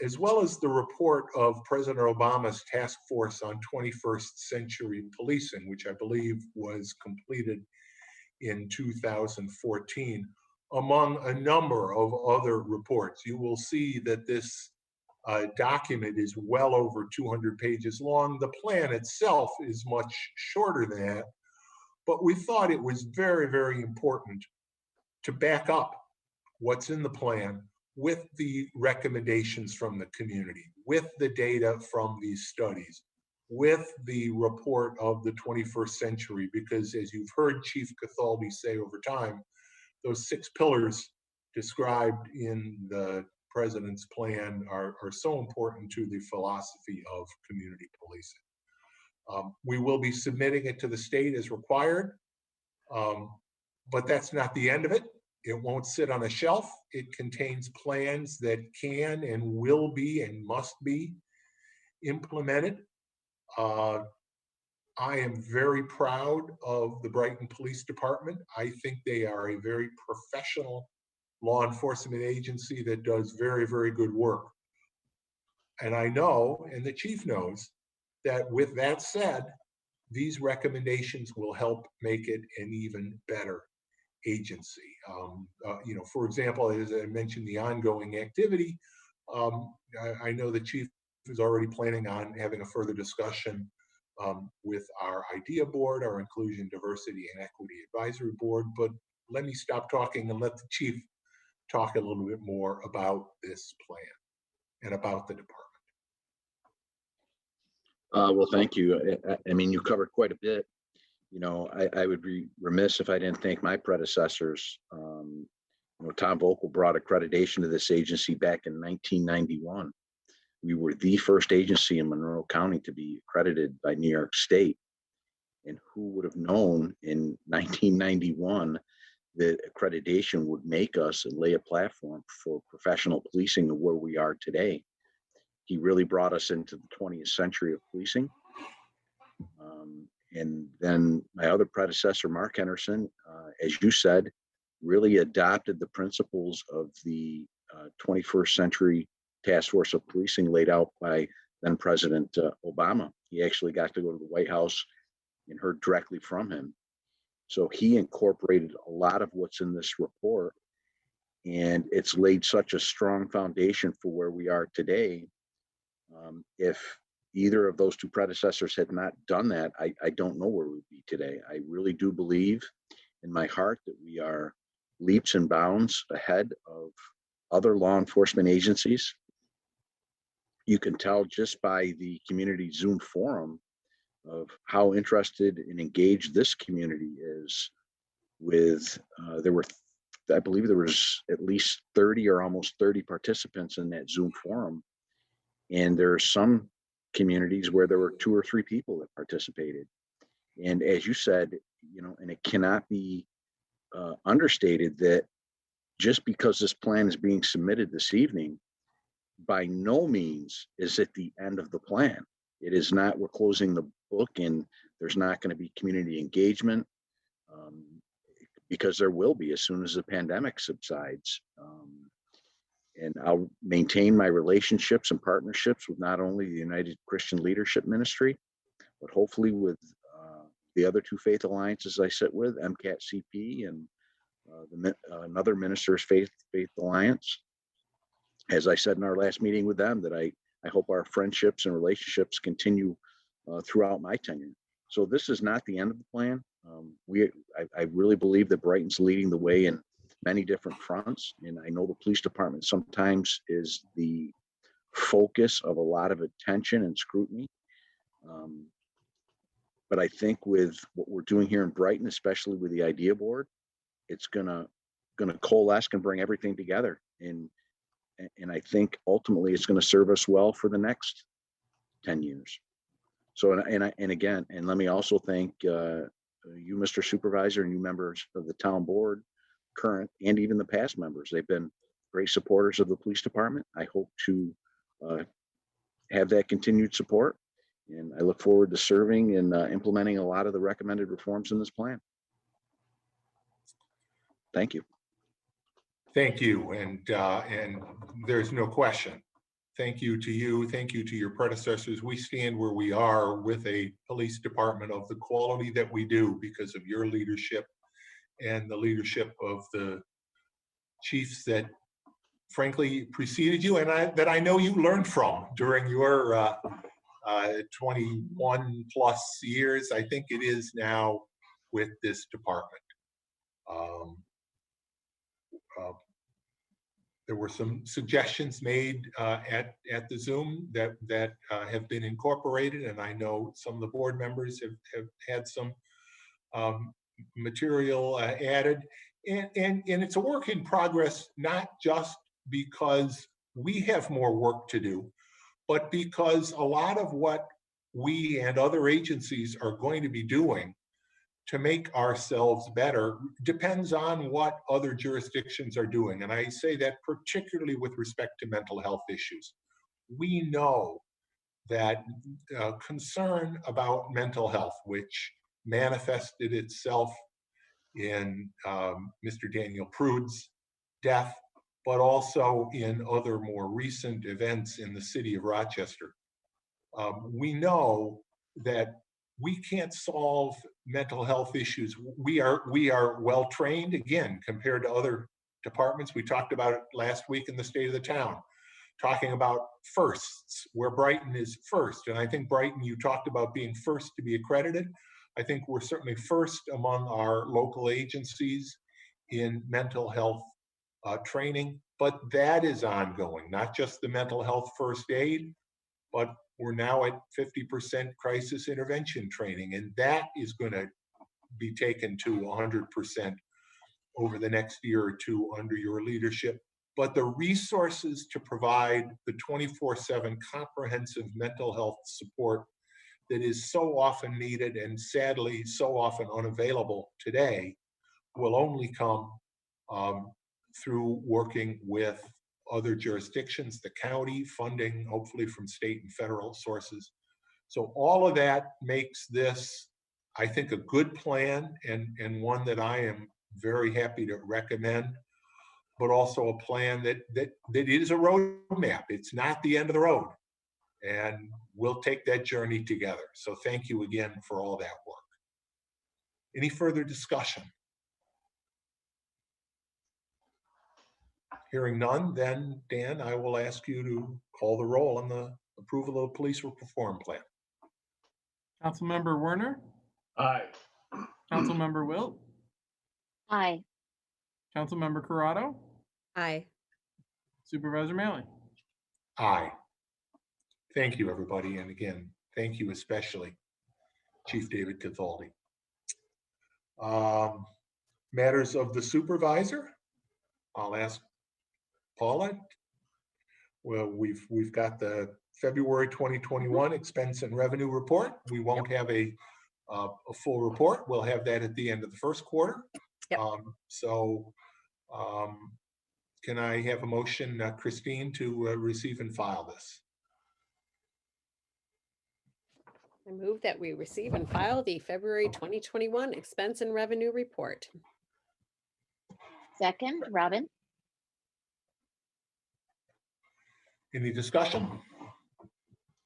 as well as the report of President Obama's task force on 21st century policing, which I believe was completed in 2014, among a number of other reports. You will see that this document is well over 200 pages long. The plan itself is much shorter than that, but we thought it was very, very important to back up what's in the plan with the recommendations from the community, with the data from these studies, with the report of the 21st century, because as you've heard Chief Cathaldi say over time, those 6 pillars described in the president's plan are so important to the philosophy of community policing. We will be submitting it to the state as required, but that's not the end of it. It won't sit on a shelf. It contains plans that can and will be and must be implemented. I am very proud of the Brighton Police Department. I think they are a very professional law enforcement agency that does very, very good work. And I know, and the chief knows, that with that said, these recommendations will help make it an even better agency. For example, as I mentioned, the ongoing activity, I know the chief is already planning on having a further discussion with our IDEA board, our Inclusion, Diversity, and Equity Advisory Board. But let me stop talking and let the chief talk a little bit more about this plan and about the department. Well, thank you. I mean, you covered quite a bit. I would be remiss if I didn't thank my predecessors. Tom Vogel brought accreditation to this agency back in 1991. We were the first agency in Monroe County to be accredited by New York State. And who would have known in 1991 that accreditation would make us and lay a platform for professional policing of where we are today. He really brought us into the 20th century of policing. And then my other predecessor, Mark Henderson, as you said, really adopted the principles of the 21st century task force of policing laid out by then President Obama. He actually got to go to the White House and heard directly from him. So he incorporated a lot of what's in this report, and it's laid such a strong foundation for where we are today. If either of those two predecessors had not done that, I don't know where we'd be today. I really do believe in my heart that we are leaps and bounds ahead of other law enforcement agencies. You can tell just by the community Zoom forum of how interested and engaged this community is with, there were I believe there was at least 30 or almost 30 participants in that Zoom forum. And there are some communities where there were 2 or 3 people that participated. And as you said, and it cannot be understated that just because this plan is being submitted this evening, by no means is it the end of the plan. It is not, we're closing the book and there's not going to be community engagement, because there will be as soon as the pandemic subsides. And I'll maintain my relationships and partnerships with not only the United Christian Leadership Ministry, but hopefully with the other 2 faith alliances I sit with, MCAT CP and another Minister's Faith Alliance. As I said in our last meeting with them, that I hope our friendships and relationships continue throughout my tenure. So this is not the end of the plan. I really believe that Brighton's leading the way in many different fronts. And I know the police department sometimes is the focus of a lot of attention and scrutiny. But I think with what we're doing here in Brighton, especially with the idea board, it's gonna coalesce and bring everything together. And I think ultimately it's going to serve us well for the next 10 years. So, and again, and let me also thank you, Mr. Supervisor, and you members of the town board, current and even the past members. They've been great supporters of the police department. I hope to have that continued support. And I look forward to serving and implementing a lot of the recommended reforms in this plan. Thank you. Thank you, and there's no question. Thank you to you. Thank you to your predecessors. We stand where we are with a police department of the quality that we do because of your leadership and the leadership of the chiefs that frankly preceded you and that I know you learned from during your 21 plus years. I think it is now with this department. There were some suggestions made at the Zoom that have been incorporated, and I know some of the board members have had some material added. And it's a work in progress, not just because we have more work to do, but because a lot of what we and other agencies are going to be doing to make ourselves better depends on what other jurisdictions are doing. And I say that particularly with respect to mental health issues. We know that concern about mental health, which manifested itself in Mr. Daniel Prude's death, but also in other more recent events in the city of Rochester. We know that we can't solve mental health issues. We are well trained, again, compared to other departments. We talked about it last week in the State of the Town, talking about firsts, where Brighton is first. And I think Brighton, you talked about being first to be accredited. I think we're certainly first among our local agencies in mental health training, but that is ongoing, not just the mental health first aid, but we're now at 50% crisis intervention training, and that is going to be taken to 100% over the next year or two under your leadership. But the resources to provide the 24/7 comprehensive mental health support that is so often needed and sadly so often unavailable today will only come through working with other jurisdictions, the county, funding, hopefully from state and federal sources. So all of that makes this, I think, a good plan and one that I am very happy to recommend, but also a plan that is a roadmap. It's not the end of the road. And we'll take that journey together. So thank you again for all that work. Any further discussion? Hearing none, then Dan, I will ask you to call the roll on the approval of the police reform plan. Councilmember Werner, Aye. Councilmember Wilt, Aye. Councilmember Corrado, Aye. Supervisor Maley. Aye. Thank you, everybody. And again, thank you especially, Chief David Cathaldi. Matters of the supervisor. I'll ask Paula. Well, we've got the February 2021 expense and revenue report. We won't have a full report. We'll have that at the end of the first quarter. Yep. Can I have a motion, Christine, to receive and file this? I move that we receive and file the February 2021 expense and revenue report. Second, Robin. Any discussion?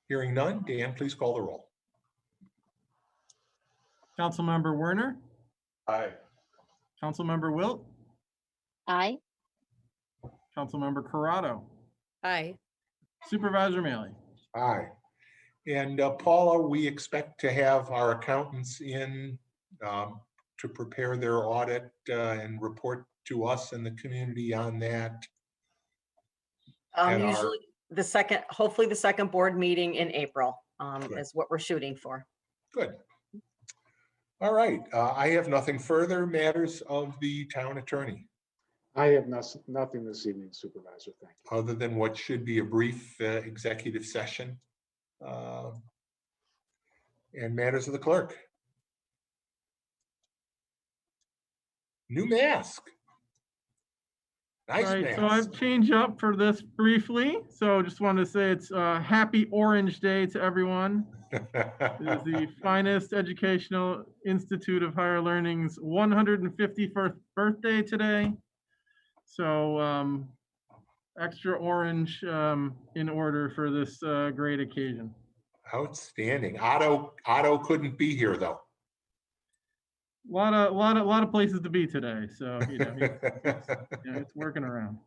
Hearing none, Dan, please call the roll. Councilmember Werner, Aye. Councilmember Wilt, Aye. Councilmember Corrado, Aye. Supervisor Mealy. Aye. And Paula, we expect to have our accountants in to prepare their audit and report to us and the community on that. And Usually the second, hopefully the second board meeting in April Good. is what we're shooting for. Good. All right. I have nothing further. Matters of the town attorney, I have nothing this evening, Supervisor. Thank you. other than what should be a brief executive session. And matters of the clerk. New mask. Nice All right, mask. so I've changed up for this briefly. So just wanted to say it's Happy Orange Day to everyone. It is the finest educational institute of higher learning's 151st birthday today. So extra orange in order for this great occasion. Outstanding. Otto couldn't be here though. A lot of places to be today. So you know, it's working around.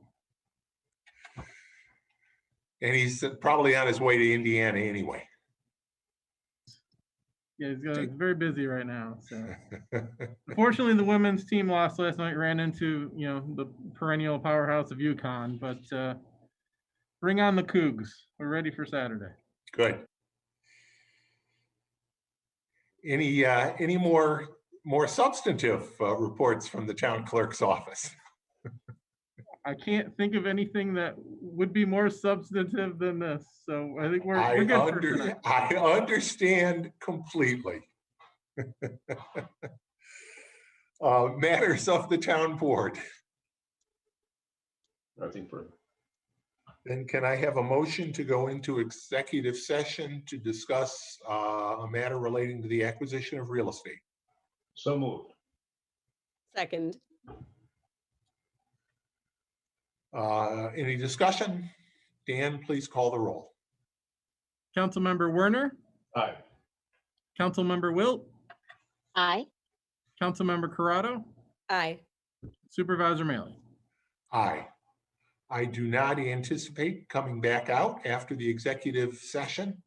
And he's probably on his way to Indiana anyway. Yeah, he's very busy right now. So unfortunately, the women's team lost last night. Ran into the perennial powerhouse of UConn, but bring on the Cougs. We're ready for Saturday. Good. Any more substantive reports from the town clerk's office? I can't think of anything that would be more substantive than this. So I think we're good for tonight. I understand completely. Matters of the town board. Nothing further. Then can I have a motion to go into executive session to discuss a matter relating to the acquisition of real estate? So moved. Second. Any discussion? Dan, please call the roll. Councilmember Werner, Aye. Councilmember Wilt, Aye. Councilmember Corrado, Aye. Supervisor Mealy. Aye. I do not anticipate coming back out after the executive session.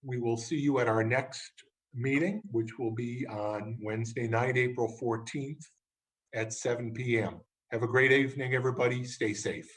We will see you at our next meeting, which will be on Wednesday night, April 14th at 7 p.m. Have a great evening, everybody. Stay safe.